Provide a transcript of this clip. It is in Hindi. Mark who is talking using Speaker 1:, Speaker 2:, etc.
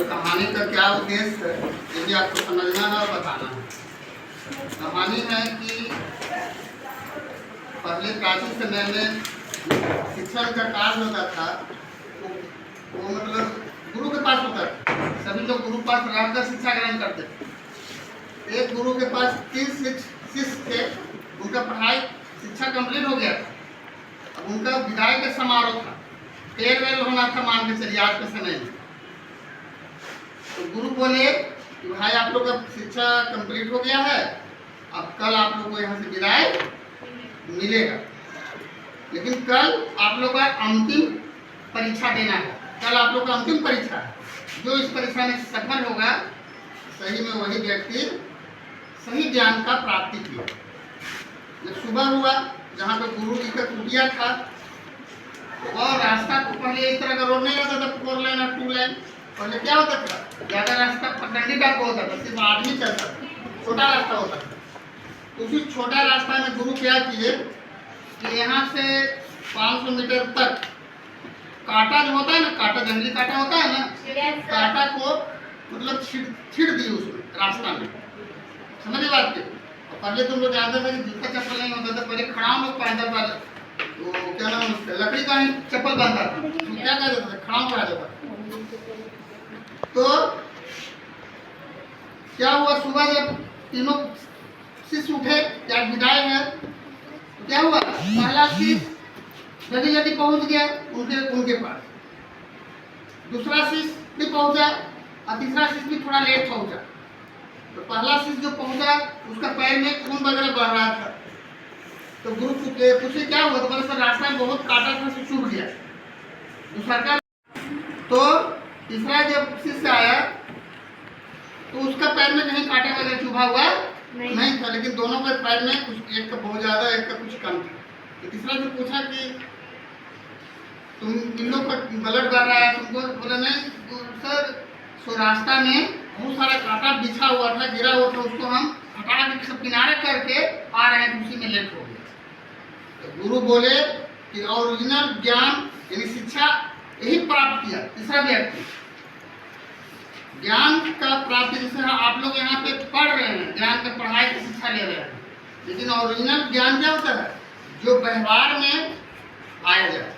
Speaker 1: और कहानी का क्या उद्देश्य है ये भी आपको समझना है और बताना है। कहानी है कि पहले प्राचीन समय में शिक्षण का कार्य होता था, वो मतलब गुरु के पास होता था। सभी लोग गुरु पास रहकर शिक्षा ग्रहण करते थे। एक गुरु के पास 30 शिष्य थे, उनका पढ़ाई शिक्षा कंप्लीट हो गया था। अब उनका विदाई का समारोह था, फेयरवेल होना था, मान के चलिए आज के समय में। तो गुरु बोले कि भाई आप लोग का शिक्षा कंप्लीट हो गया है, अब कल आप लोग को यहाँ से विदाई मिलेगा, लेकिन कल आप लोग का अंतिम परीक्षा देना है। कल आप लोग का अंतिम परीक्षा है। जो इस परीक्षा में सफल होगा, सही में वही व्यक्ति सही ज्ञान का प्राप्ति किया। जब सुबह हुआ, जहाँ पे गुरु जी का कुटिया था, और रास्ता को पहले इस तरह का रोड नहीं होता था, 4 लाइन और 2 लाइन। पहले क्या होता था, ज़्यादा रास्ता पगडंडी टाइप का होता था, सिर्फ आदमी चलता था, छोटा रास्ता होता था। उसी छोटा रास्ता में गुरु क्या किए कि यहाँ से 500 मीटर तक कांटा जो होता है ना, कांटा जंगली कांटा होता है ना, कांटा को मतलब छिड़ दी उसमें रास्ता में। समझ बात के? पहले तुम लोग जानते थे कि जूता चप्पल नहीं होता था, पहले खड़ाऊ लोग पहनता था, वो क्या नाम उसका, लकड़ी का ही चप्पल बांधता था, तो क्या कहा जाता था, खड़ाऊ कहा जाता था। तो क्या हुआ, सुबह जब तीनों शिष्य उठे, क्या विदाई है, तो क्या हुआ, पहला शिष्य जल्दी जल्दी पहुंच गया उनके पास, दूसरा शिष्य भी पहुंचा और तीसरा शिष्य भी थोड़ा लेट पहुंचा। तो पहला शिष्य जो पहुंचा, उसका पैर में खून वगैरह बह रहा था। तो गुरु पूछे क्या हुआ, तो बोले सर रास्ता में बहुत कांटा था, सूख गया। दूसरा तो तीसरा जब शिष्य आया तो उसका पैर में कहीं कांटे वगैरह चुभा हुआ नहीं था, लेकिन दोनों के पैर में कुछ, एक का बहुत ज्यादा, एक का कुछ कम था। तो तीसरा से पूछा कि तुम इन लोग का ब्लड बह रहा है तुमको, बोले नहीं सर, सो रास्ता में बहुत सारा कांटा बिछा हुआ था, गिरा हुआ था, उसको हम हटा के सब किनारे करके आ रहे हैं, उसी में लेट हो गया। तो गुरु बोले कि ओरिजिनल ज्ञान यानी शिक्षा यही प्राप्त किया तीसरा व्यक्ति, ज्ञान का प्राप्ति। जैसे आप लोग यहाँ पे पढ़ रहे हैं, ज्ञान का पढ़ाई की शिक्षा ले रहे हैं, लेकिन ओरिजिनल ज्ञान क्या होता है, जो व्यवहार में आया जाए।